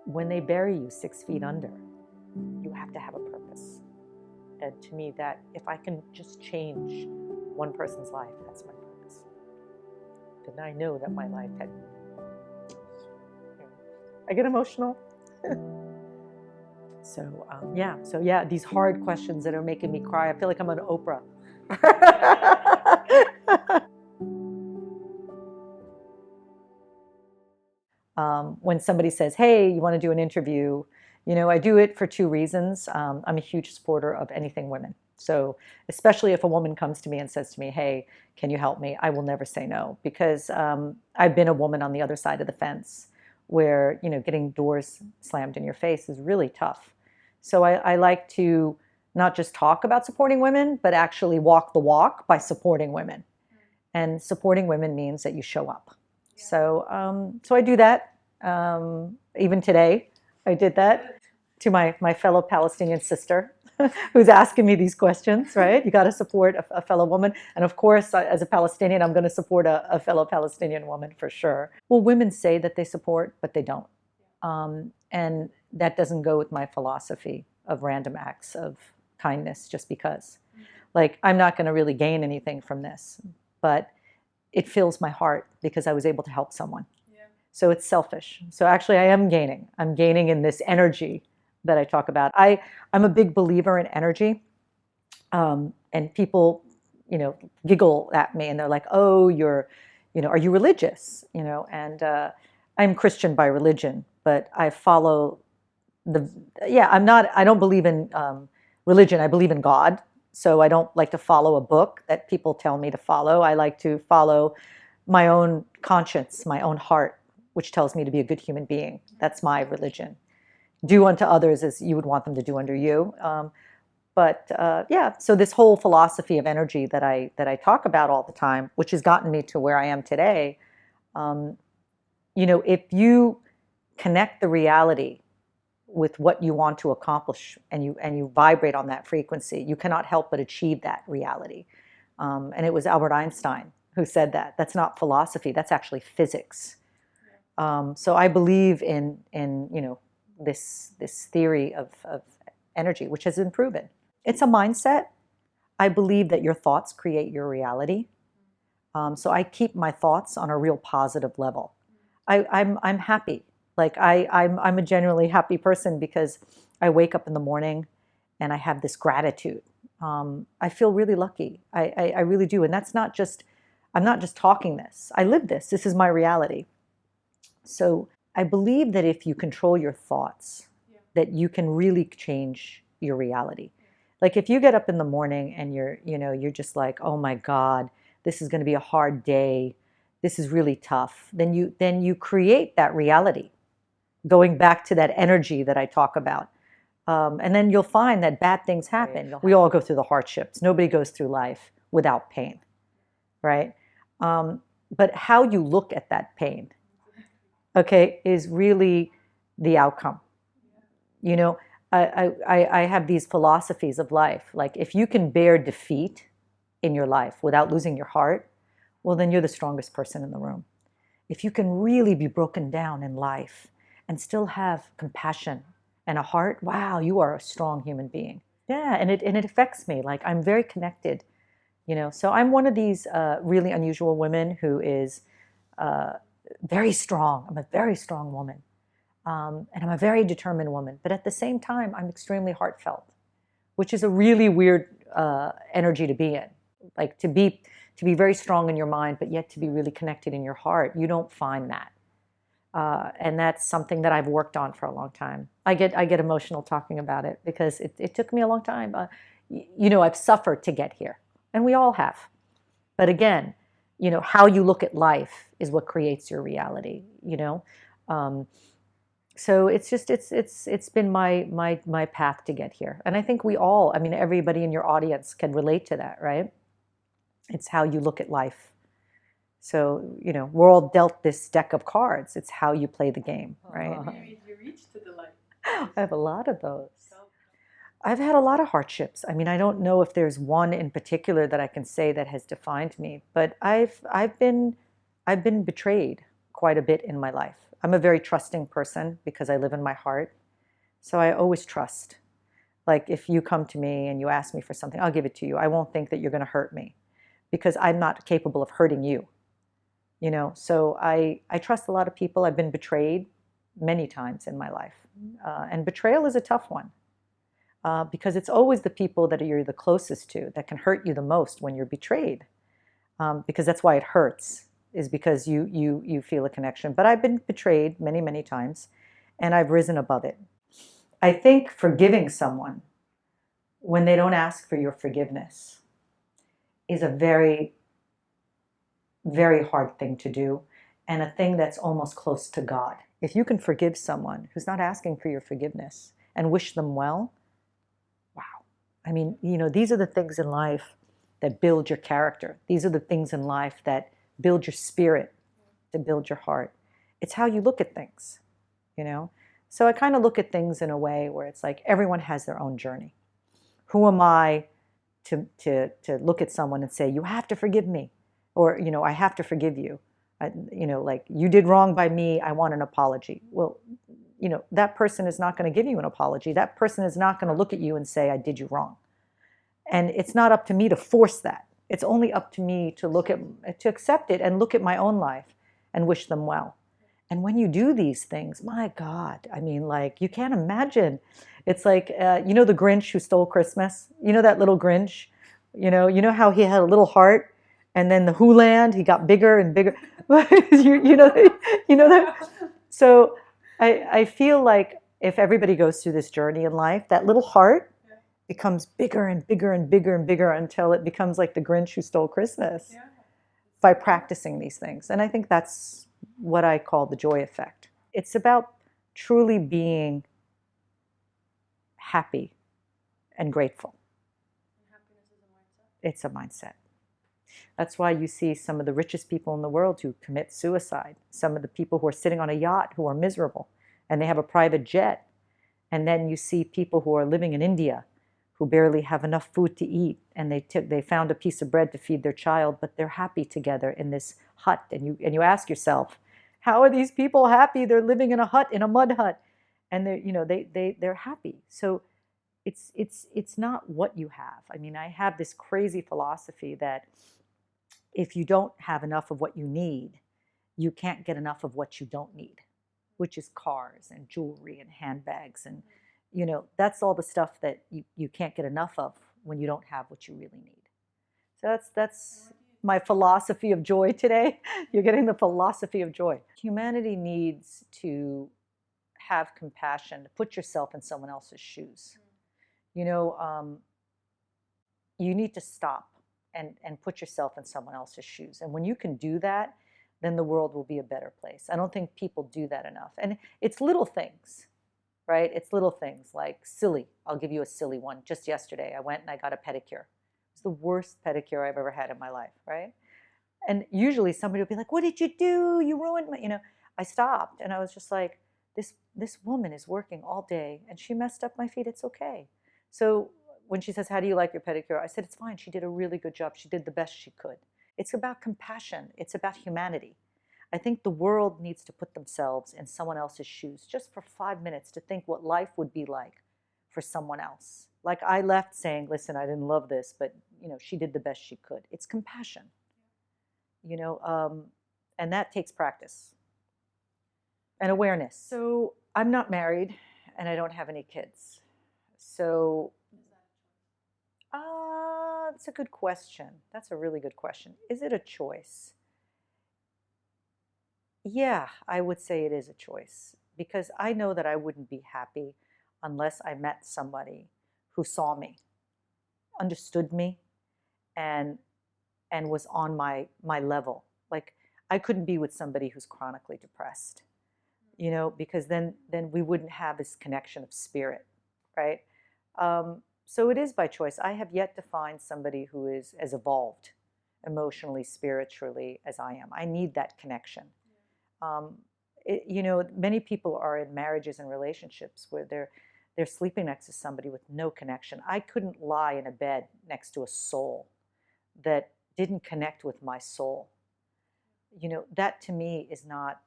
when they bury you 6 feet under, you have to have a purpose. And to me, that if I can just change one person's life, that's my purpose. Then I know that my life had. I get emotional. So yeah, these hard questions that are making me cry. I feel like I'm on Oprah. When somebody says, "Hey, you want to do an interview?" I do it for two reasons. I'm a huge supporter of anything women. So, especially if a woman comes to me and says to me, "Hey, can you help me?" I will never say no because I've been a woman on the other side of the fence where, getting doors slammed in your face is really tough. So I like to not just talk about supporting women, but actually walk the walk by supporting women. And supporting women means that you show up. So I do that. Even today, I did that to my fellow Palestinian sister who's asking me these questions, right? You got to support a fellow woman. And of course, as a Palestinian, I'm going to support a fellow Palestinian woman for sure. Well, women say that they support, but they don't. And that doesn't go with my philosophy of random acts of kindness just because. Like, I'm not going to really gain anything from this, but it fills my heart because I was able to help someone. Yeah. So it's selfish. So actually, I am gaining. I'm gaining in this energy that I talk about. I'm a big believer in energy. And people, giggle at me and they're like, "Oh, are you religious?" And I'm Christian by religion, but I follow I don't believe in religion. I believe in God. So I don't like to follow a book that people tell me to follow. I like to follow my own conscience, my own heart, which tells me to be a good human being. That's my religion. Do unto others as you would want them to do unto you. So this whole philosophy of energy that I talk about all the time, which has gotten me to where I am today, if you connect the reality with what you want to accomplish and you vibrate on that frequency, you cannot help but achieve that reality. And it was Albert Einstein who said that. That's not philosophy, that's actually physics. So I believe in this theory of energy, which has been proven. It's a mindset. I believe that your thoughts create your reality. So I keep my thoughts on a real positive level. I'm happy. Like I'm a genuinely happy person because I wake up in the morning and I have this gratitude. I feel really lucky. I really do. And I'm not just talking this. I live this. This is my reality. So I believe that if you control your thoughts, that you can really change your reality. Like if you get up in the morning and you're just like, "Oh my God, this is going to be a hard day. This is really tough." Then you create that reality. Going back to that energy that I talk about. And then you'll find that bad things happen. Right. We all go through the hardships. Nobody goes through life without pain, right? But how you look at that pain, okay, is really the outcome. I have these philosophies of life. Like if you can bear defeat in your life without losing your heart, well, then you're the strongest person in the room. If you can really be broken down in life and still have compassion and a heart, wow, you are a strong human being. Yeah, and it affects me. Like I'm very connected, So I'm one of these really unusual women who is very strong. I'm a very strong woman, and I'm a very determined woman. But at the same time, I'm extremely heartfelt, which is a really weird energy to be in. Like to be very strong in your mind, but yet to be really connected in your heart. You don't find that. And that's something that I've worked on for a long time. I get emotional talking about it because it took me a long time. I've suffered to get here, and we all have. But again, how you look at life is what creates your reality. So it's been my path to get here, and I think we all. I mean, everybody in your audience can relate to that, right? It's how you look at life. So, we're all dealt this deck of cards. It's how you play the game, right? You reached to the light. I have a lot of those. I've had a lot of hardships. I mean, I don't know if there's one in particular that I can say that has defined me, but I've been betrayed quite a bit in my life. I'm a very trusting person because I live in my heart. So I always trust. Like if you come to me and you ask me for something, I'll give it to you. I won't think that you're going to hurt me because I'm not capable of hurting you. So I trust a lot of people. I've been betrayed many times in my life. And betrayal is a tough one because it's always the people that you're the closest to that can hurt you the most when you're betrayed. Because that's why it hurts, is because you feel a connection. But I've been betrayed many, many times, and I've risen above it. I think forgiving someone when they don't ask for your forgiveness is a very, very hard thing to do, and a thing that's almost close to God. If you can forgive someone who's not asking for your forgiveness and wish them well, wow. I mean, these are the things in life that build your character. These are the things in life that build your spirit, to build your heart. It's how you look at things, you know? So I kind of look at things in a way where it's like everyone has their own journey. Who am I to look at someone and say, you have to forgive me? Or, I have to forgive you. Like you did wrong by me, I want an apology. Well, that person is not going to give you an apology. That person is not going to look at you and say, I did you wrong. And it's not up to me to force that. It's only up to me to accept it and look at my own life and wish them well. And when you do these things, my God, I mean, like, you can't imagine. It's like, the Grinch who stole Christmas? You know that little Grinch? You know how he had a little heart, and then the Who Land, he got bigger and bigger. that. So I feel like if everybody goes through this journey in life, that little heart becomes bigger and bigger and bigger and bigger until it becomes like the Grinch who stole Christmas by practicing these things. And I think that's what I call the joy effect. It's about truly being happy and grateful. It's a mindset. That's why you see some of the richest people in the world who commit suicide, some of the people who are sitting on a yacht who are miserable and they have a private jet. And then you see people who are living in India who barely have enough food to eat, and they found a piece of bread to feed their child, but they're happy together in this hut. And you ask yourself, how are these people happy? They're living in a hut, in a mud hut, and they're happy. So it's not what you have. I mean, I have this crazy philosophy that if you don't have enough of what you need, you can't get enough of what you don't need, which is cars and jewelry and handbags. And, that's all the stuff that you can't get enough of when you don't have what you really need. So that's my philosophy of joy today. You're getting the philosophy of joy. Humanity needs to have compassion, to put yourself in someone else's shoes. You need to stop and put yourself in someone else's shoes. And when you can do that, then the world will be a better place. I don't think people do that enough. And it's little things, right? It's little things like silly. I'll give you a silly one. Just yesterday, I went and I got a pedicure. It was the worst pedicure I've ever had in my life, right? And usually somebody will be like, what did you do? You ruined my, I stopped and I was just like, this woman is working all day and she messed up my feet. It's okay. So when she says, how do you like your pedicure? I said, it's fine. She did a really good job. She did the best she could. It's about compassion. It's about humanity. I think the world needs to put themselves in someone else's shoes just for 5 minutes to think what life would be like for someone else. Like I left saying, listen, I didn't love this, but she did the best she could. It's compassion, and that takes practice and awareness. So I'm not married and I don't have any kids. So that's a good question. That's a really good question. Is it a choice? Yeah, I would say it is a choice because I know that I wouldn't be happy unless I met somebody who saw me, understood me, and was on my level. Like I couldn't be with somebody who's chronically depressed, because then we wouldn't have this connection of spirit, right? So it is by choice. I have yet to find somebody who is as evolved emotionally, spiritually as I am. I need that connection. Many people are in marriages and relationships where they're sleeping next to somebody with no connection. I couldn't lie in a bed next to a soul that didn't connect with my soul. That to me is not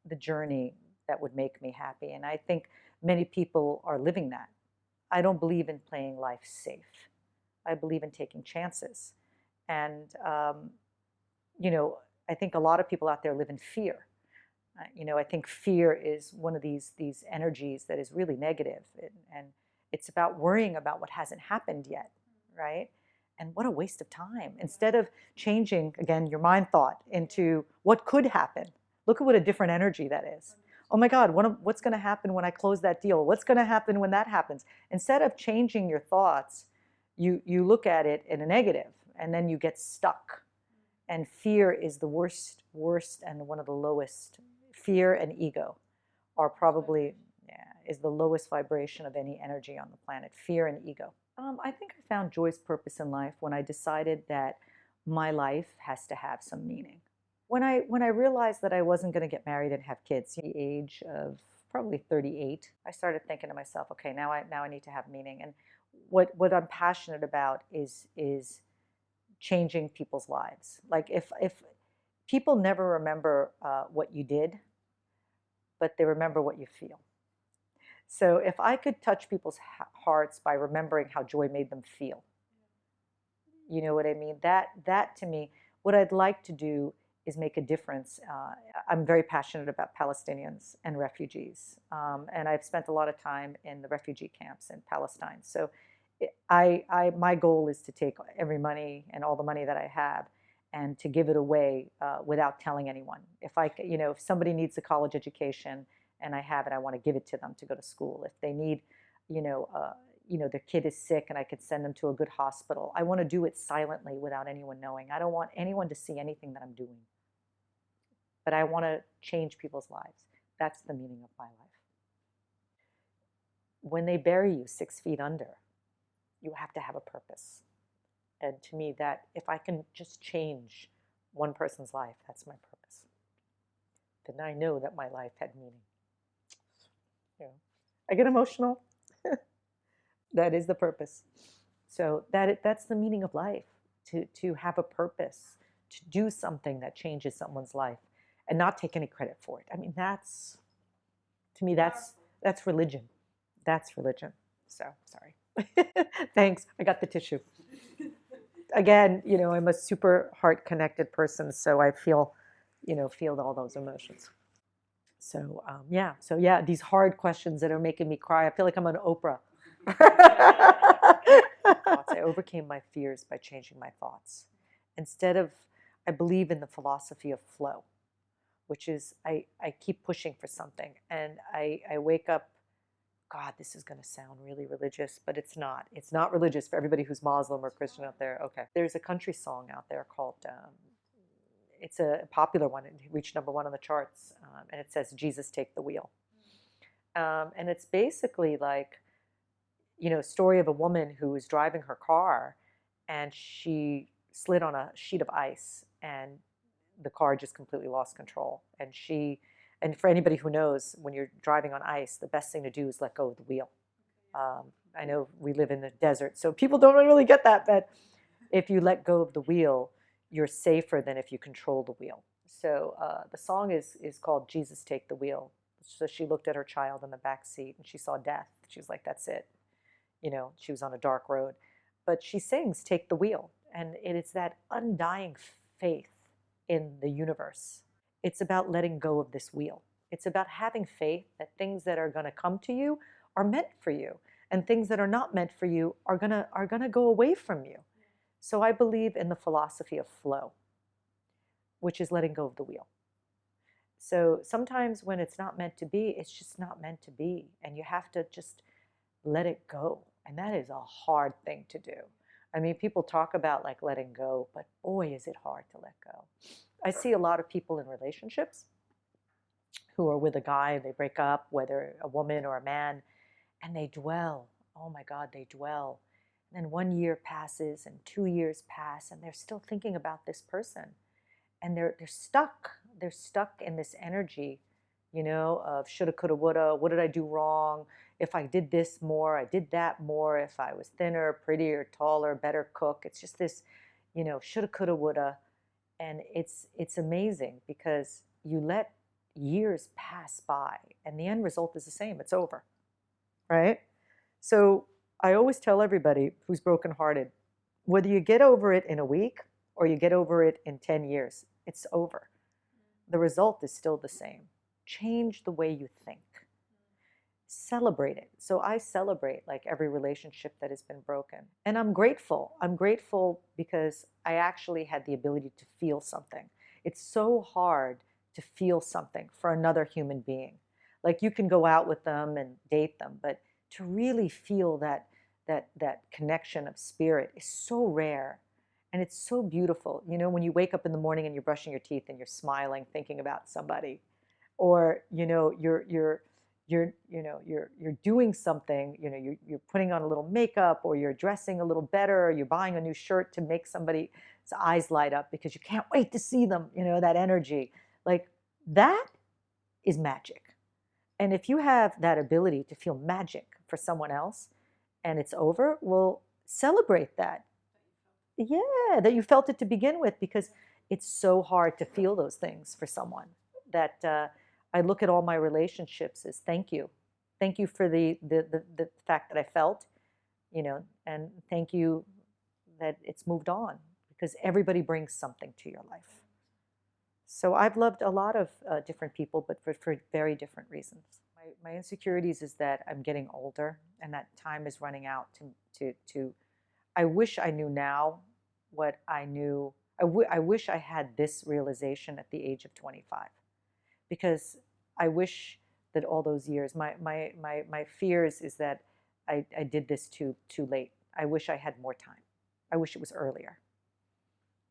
the journey that would make me happy. And I think many people are living that. I don't believe in playing life safe. I believe in taking chances. And, I think a lot of people out there live in fear. I think fear is one of these energies that is really negative, and it's about worrying about what hasn't happened yet, right? And what a waste of time. Instead of changing again your mind thought into what could happen, look at what a different energy that is. Oh my God, what's going to happen when I close that deal? What's going to happen when that happens? Instead of changing your thoughts, you look at it in a negative, and then you get stuck. And fear is the worst, and one of the lowest. Fear and ego are probably, yeah, is the lowest vibration of any energy on the planet. Fear and ego. I think I found joy's purpose in life when I decided that my life has to have some meaning. When I realized that I wasn't going to get married and have kids, at the age of probably 38, I started thinking to myself, okay, now I need to have meaning. And what I'm passionate about is changing people's lives. Like if people never remember what you did, but they remember what you feel. So if I could touch people's hearts by remembering how joy made them feel, you know what I mean? That to me, what I'd like to do is make a difference. I'm very passionate about Palestinians and refugees, and I've spent a lot of time in the refugee camps in Palestine. So my goal is to take every money and all the money that I have and to give it away without telling anyone. If somebody needs a college education and I have it, I want to give it to them to go to school. If they need, their kid is sick and I could send them to a good hospital, I want to do it silently without anyone knowing. I don't want anyone to see anything that I'm doing. But I want to change people's lives. That's the meaning of my life. When they bury you 6 feet under, you have to have a purpose. And to me, that if I can just change one person's life, that's my purpose. Then I know that my life had meaning. I get emotional. That is the purpose. So that's the meaning of life, to have a purpose, to do something that changes someone's life and not take any credit for it. I mean, to me, that's religion. That's religion. So, sorry. Thanks. I got the tissue. Again, I'm a super heart connected person, so I feel all those emotions. So yeah, these hard questions that are making me cry. I feel like I'm on Oprah. I overcame my fears by changing my thoughts. I believe in the philosophy of flow, which is I keep pushing for something, and I wake up. God, this is going to sound really religious, but it's not. It's not religious for everybody who's Muslim or Christian out there. Okay. There's a country song out there called, it's a popular one. It reached #1 on the charts, and it says, Jesus, take the wheel. And it's basically like, story of a woman who was driving her car, and she slid on a sheet of ice, and the car just completely lost control. And for anybody who knows, when you're driving on ice, the best thing to do is let go of the wheel. I know we live in the desert, so people don't really get that, but if you let go of the wheel, you're safer than if you control the wheel. So the song is called Jesus, Take the Wheel. So she looked at her child in the back seat and she saw death. She was like, that's it. She was on a dark road. But she sings, take the wheel. And it is that undying faith in the universe. It's about letting go of this wheel. It's about having faith that things that are going to come to you are meant for you, and things that are not meant for you are gonna go away from you. So I believe in the philosophy of flow, which is letting go of the wheel. So sometimes when it's not meant to be, it's just not meant to be, and you have to just let it go. And that is a hard thing to do. I mean, people talk about like letting go, but boy, is it hard to let go. I see a lot of people in relationships who are with a guy, they break up, whether a woman or a man, and they dwell. Oh my God, they dwell. And then 1 year passes and 2 years pass, and they're still thinking about this person. And they're stuck. They're stuck in this energy, of shoulda, coulda, woulda. What did I do wrong? If I did this more, I did that more. If I was thinner, prettier, taller, better cook. It's just this, shoulda, coulda, woulda. And it's amazing because you let years pass by and the end result is the same. It's over, right? So I always tell everybody who's brokenhearted, whether you get over it in a week or you get over it in 10 years, it's over. The result is still the same. Change the way you think. Celebrate it. So I celebrate like every relationship that has been broken. And I'm grateful. I'm grateful because I actually had the ability to feel something. It's so hard to feel something for another human being. Like you can go out with them and date them, but to really feel that connection of spirit is so rare and it's so beautiful. You know, when you wake up in the morning and you're brushing your teeth and you're smiling thinking about somebody, or you're doing something, you're putting on a little makeup or you're dressing a little better or you're buying a new shirt to make somebody's eyes light up because you can't wait to see them, that energy. Like that is magic. And if you have that ability to feel magic for someone else and it's over, well, celebrate that. Yeah, that you felt it to begin with, because it's so hard to feel those things for someone that I look at all my relationships as thank you. Thank you for the fact that I felt, and thank you that it's moved on, because everybody brings something to your life. So I've loved a lot of different people, but for very different reasons. My insecurities is that I'm getting older and that time is running out to I wish I knew now what I knew. I wish I had this realization at the age of 25, because I wish that all those years, my fears is that I did this too late. I wish I had more time. I wish it was earlier.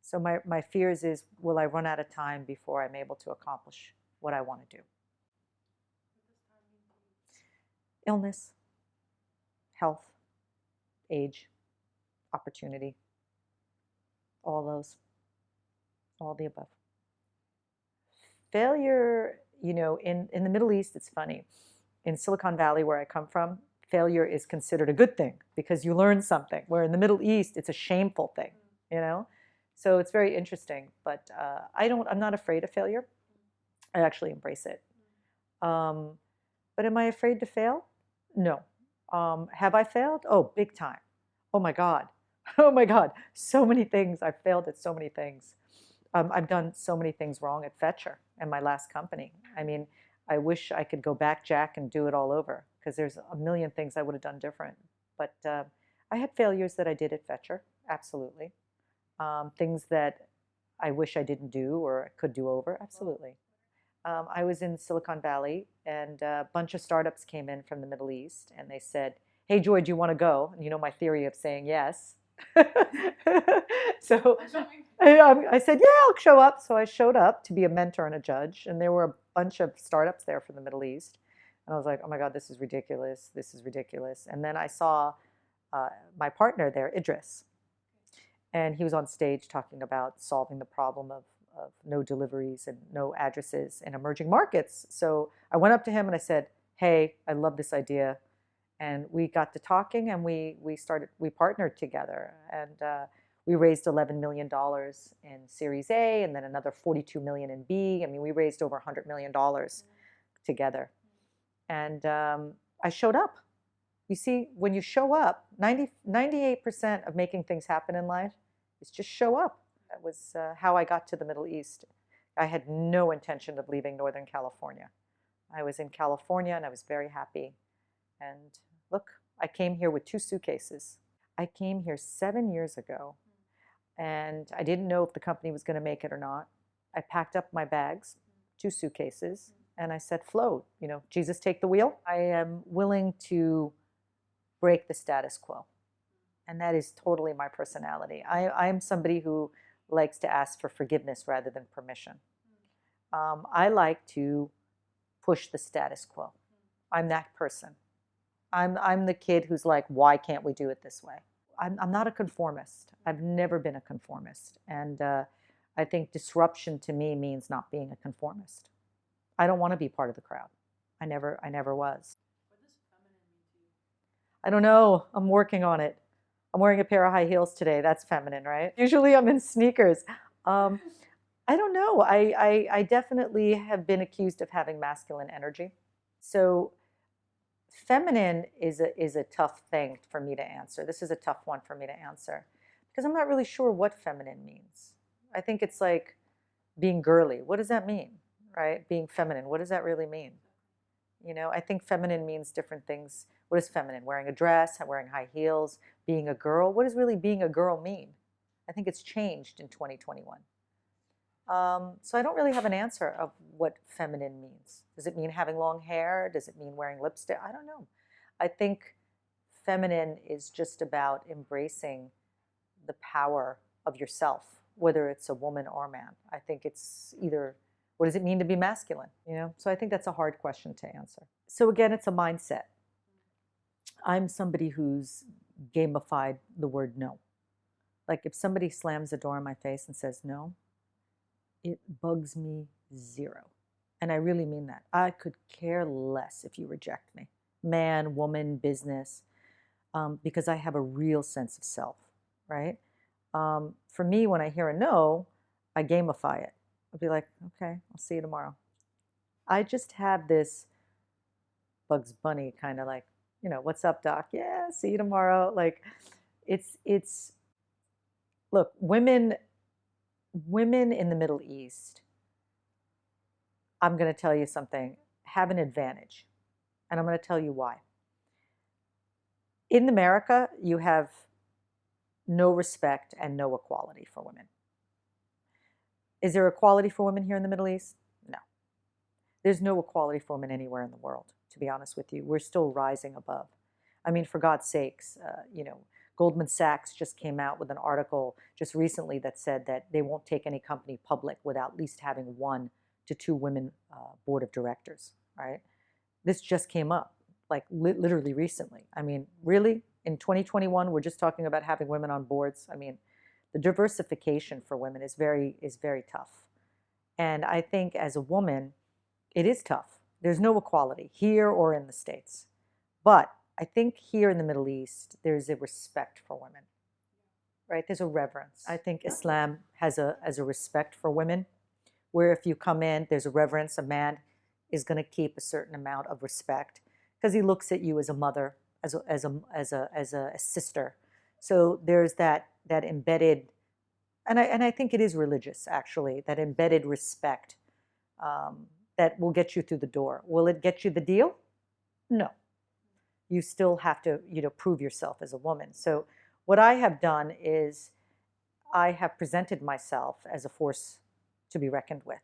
So my fears is, will I run out of time before I'm able to accomplish what I want to do? Illness, health, age, opportunity, all those, all the above. Failure, in the Middle East, it's funny. In Silicon Valley, where I come from, failure is considered a good thing because you learn something. Where in the Middle East, it's a shameful thing, you know? So it's very interesting. But I'm not afraid of failure. I actually embrace it. But am I afraid to fail? No. Have I failed? Oh, big time. Oh my God. Oh my God. So many things. I've failed at so many things. I've done so many things wrong at Fetcher and my last company. I mean, I wish I could go back, Jack, and do it all over, because there's a million things I would have done different. But I had failures that I did at Fetcher, absolutely. Things that I wish I didn't do or could do over, absolutely. I was in Silicon Valley, and a bunch of startups came in from the Middle East, and they said, "Hey, Joy, do you want to go?" And you know my theory of saying yes. So I said, "Yeah, I'll show up." So I showed up to be a mentor and a judge, and there were a bunch of startups there from the Middle East. And I was like, "Oh my God, this is ridiculous. This is ridiculous." And then I saw my partner there, Idris, and he was on stage talking about solving the problem of no deliveries and no addresses in emerging markets. So I went up to him and I said, "Hey, I love this idea." And we got to talking, and we partnered together, and we raised $11 million in Series A, and then another 42 million in B. I mean, we raised over $100 million together. And I showed up. You see, when you show up, 98% of making things happen in life is just show up. That was how I got to the Middle East. I had no intention of leaving Northern California. I was in California, and I was very happy. And look, I came here with 2 suitcases. I came here 7 years ago, and I didn't know if the company was going to make it or not. I packed up my bags, 2 suitcases, and I said, "Float, Jesus, take the wheel." I am willing to break the status quo, and that is totally my personality. I am somebody who likes to ask for forgiveness rather than permission. I like to push the status quo. I'm that person. I'm the kid who's like, why can't we do it this way? I'm not a conformist. I've never been a conformist. And I think disruption to me means not being a conformist. I don't want to be part of the crowd. I never was. What does feminine mean to you? I don't know. I'm working on it. I'm wearing a pair of high heels today. That's feminine, right? Usually I'm in sneakers. I don't know. I definitely have been accused of having masculine energy. So feminine is a tough thing for me to answer. This is a tough one for me to answer because I'm not really sure what feminine means. I think it's like being girly. What does that mean? Right? Being feminine. What does that really mean? I think feminine means different things. What is feminine? Wearing a dress, wearing high heels, being a girl. What does really being a girl mean? I think it's changed in 2021. So I don't really have an answer of what feminine means. Does it mean having long hair? Does it mean wearing lipstick? I don't know. I think feminine is just about embracing the power of yourself, whether it's a woman or a man. I think it's either, what does it mean to be masculine? So I think that's a hard question to answer. So again, it's a mindset. I'm somebody who's gamified the word no. Like if somebody slams the door in my face and says no, it bugs me zero. And I really mean that. I could care less if you reject me, man, woman, business, because I have a real sense of self, right? For me, when I hear a no, I gamify it. I'll be like, okay, I'll see you tomorrow. I just have this Bugs Bunny kind of like, what's up, doc? Yeah, see you tomorrow. Like, it's look, women in the Middle East, I'm going to tell you something, have an advantage. And I'm going to tell you why. In America, you have no respect and no equality for women. Is there equality for women here in the Middle East? No. There's no equality for women anywhere in the world, to be honest with you. We're still rising above. I mean, for God's sakes, Goldman Sachs just came out with an article just recently that said that they won't take any company public without at least having 1 to 2 women board of directors, right? This just came up, like literally recently. I mean, really? In 2021, we're just talking about having women on boards. I mean, the diversification for women is very tough. And I think as a woman, it is tough. There's no equality here or in the States. But I think here in the Middle East, there's a respect for women, right? There's a reverence. I think Islam has a respect for women, where if you come in, there's a reverence. A man is going to keep a certain amount of respect because he looks at you as a mother, as a sister. So there's that embedded, and I think it is religious actually, that embedded respect that will get you through the door. Will it get you the deal? No. You still have to prove yourself as a woman. So what I have done is I have presented myself as a force to be reckoned with.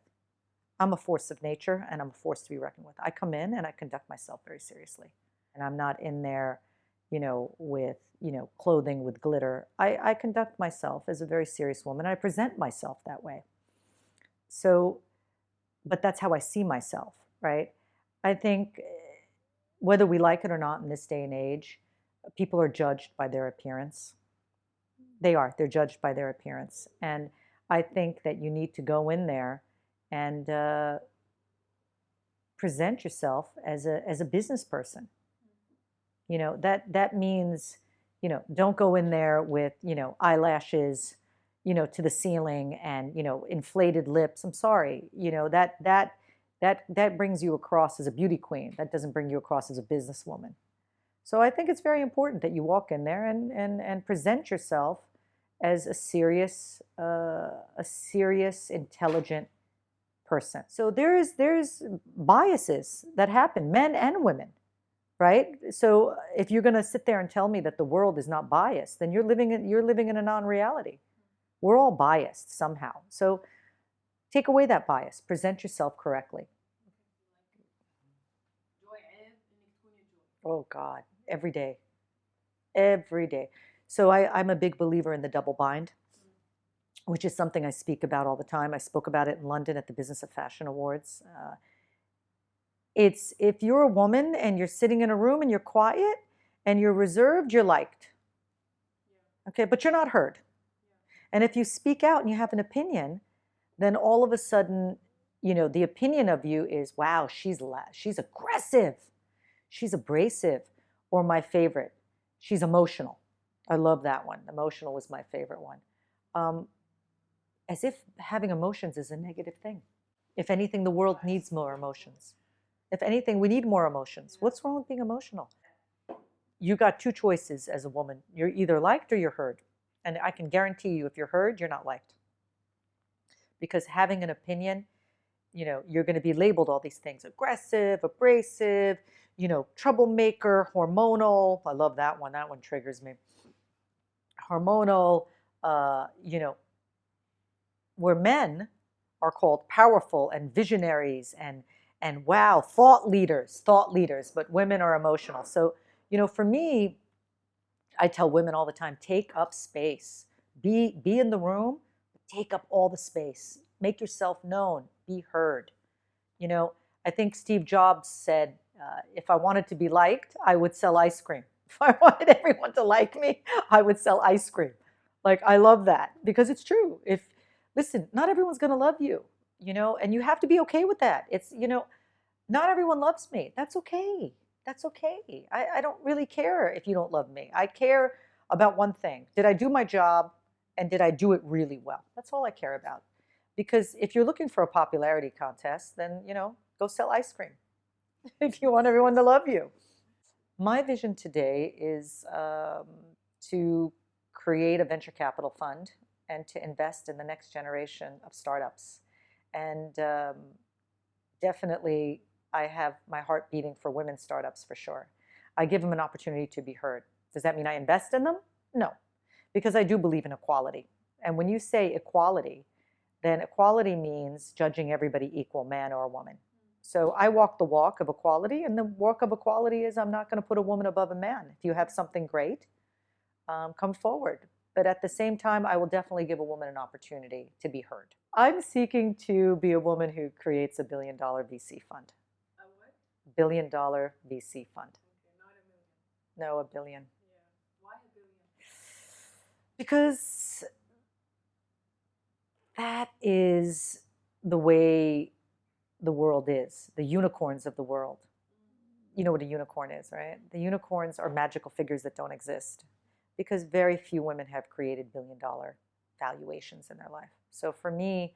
I'm a force of nature and I'm a force to be reckoned with. I come in and I conduct myself very seriously. And I'm not in there, with, clothing with glitter. I conduct myself as a very serious woman. I present myself that way. So, but that's how I see myself, right? I think whether we like it or not in this day and age, people are judged by their appearance. They're judged by their appearance. And I think that you need to go in there and present yourself as a business person. That means, don't go in there with, eyelashes, to the ceiling and, inflated lips. I'm sorry, that brings you across as a beauty queen. That doesn't bring you across as a businesswoman. So I think it's very important that you walk in there and present yourself as a serious, intelligent person. So there's biases that happen, men and women, right? So if you're going to sit there and tell me that the world is not biased, then you're living in a non-reality. We're all biased somehow. So take away that bias. Present yourself correctly. Oh God, every day. Every day. So I'm a big believer in the double bind, which is something I speak about all the time. I spoke about it in London at the Business of Fashion Awards. It's if you're a woman and you're sitting in a room and you're quiet and you're reserved, you're liked. Okay, but you're not heard. And if you speak out and you have an opinion, then all of a sudden, the opinion of you is, wow, she's aggressive, she's abrasive, or my favorite, she's emotional. I love that one. Emotional was my favorite one. as if having emotions is a negative thing. If anything, the world needs more emotions. If anything, we need more emotions. What's wrong with being emotional? You got two choices as a woman. You're either liked or you're heard. And I can guarantee you, if you're heard, you're not liked. Because having an opinion, you're going to be labeled all these things: aggressive, abrasive, troublemaker, hormonal. I love that one. That one triggers me. Hormonal, uh, you know, where men are called powerful and visionaries and wow, thought leaders, but women are emotional. So, for me, I tell women all the time, take up space. Be in the room, take up all the space. Make yourself known, be heard. You know, I think Steve Jobs said, if I wanted to be liked, I would sell ice cream. If I wanted everyone to like me, I would sell ice cream. Like, I love that because it's true. Listen, not everyone's going to love you, and you have to be okay with that. Not everyone loves me. That's okay. That's okay. I don't really care if you don't love me. I care about one thing. Did I do my job and did I do it really well? That's all I care about. Because if you're looking for a popularity contest, then, go sell ice cream if you want everyone to love you. My vision today is to create a venture capital fund and to invest in the next generation of startups. And definitely, I have my heart beating for women startups for sure. I give them an opportunity to be heard. Does that mean I invest in them? No, because I do believe in equality. And when you say equality, then equality means judging everybody equal, man or woman. So I walk the walk of equality, and the walk of equality is I'm not going to put a woman above a man. If you have something great, come forward. But at the same time, I will definitely give a woman an opportunity to be heard. I'm seeking to be a woman who creates a $1 billion VC fund. A what? $1 billion VC fund. Okay, not a million. No, $1 billion. Yeah. Why a billion? Because that is the way the world is, the unicorns of the world. You know what a unicorn is, right? The unicorns are magical figures that don't exist because very few women have created $1 billion valuations in their life. So for me,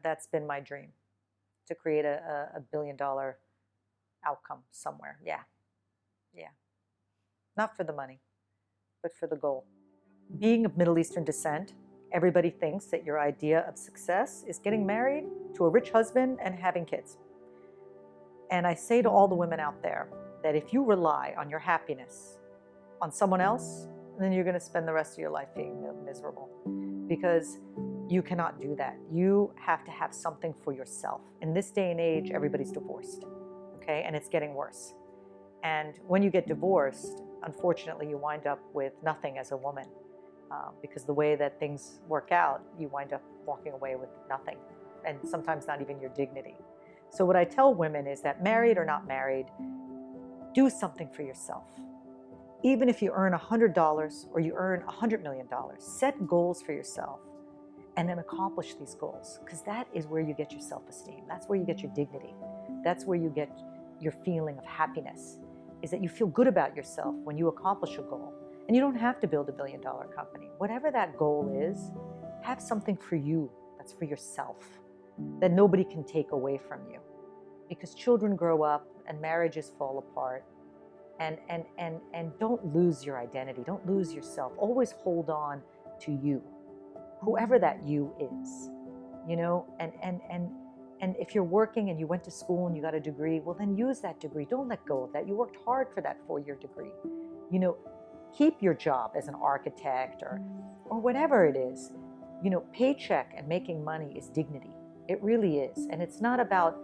that's been my dream, to create a $1 billion outcome somewhere. Yeah. Yeah. Not for the money, but for the goal. Being of Middle Eastern descent, everybody thinks that your idea of success is getting married to a rich husband and having kids. And I say to all the women out there that if you rely on your happiness on someone else, then you're going to spend the rest of your life being miserable, because you cannot do that. You have to have something for yourself. In this day and age, everybody's divorced, okay? And it's getting worse. And when you get divorced, unfortunately, you wind up with nothing as a woman. Because the way that things work out, you wind up walking away with nothing, and sometimes not even your dignity. So what I tell women is that, married or not married, do something for yourself. Even if you earn $100 or you earn $100 million, set goals for yourself and then accomplish these goals, because that is where you get your self-esteem. That's where you get your dignity. That's where you get your feeling of happiness, is that you feel good about yourself when you accomplish a goal. And you don't have to build a $1 billion company. Whatever that goal is, have something for you that's for yourself, that nobody can take away from you. Because children grow up and marriages fall apart. And don't lose your identity. Don't lose yourself. Always hold on to you, whoever that you is. And if you're working and you went to school and you got a degree, well, then use that degree. Don't let go of that. You worked hard for that 4-year degree. Keep your job as an architect or whatever it is. Paycheck and making money is dignity. It really is. And it's not about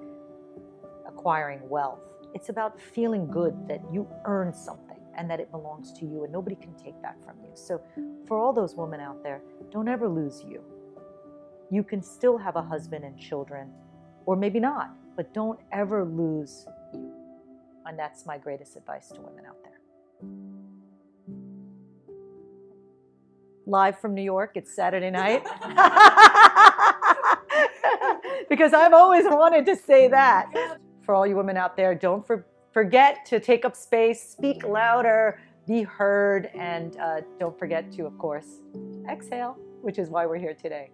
acquiring wealth. It's about feeling good that you earned something and that it belongs to you and nobody can take that from you. So for all those women out there, don't ever lose you. You can still have a husband and children, or maybe not, but don't ever lose you. And that's my greatest advice to women out there. Live from New York, it's Saturday night. Because I've always wanted to say that. For all you women out there, don't forget to take up space, speak louder, be heard, and don't forget to, of course, exhale, which is why we're here today.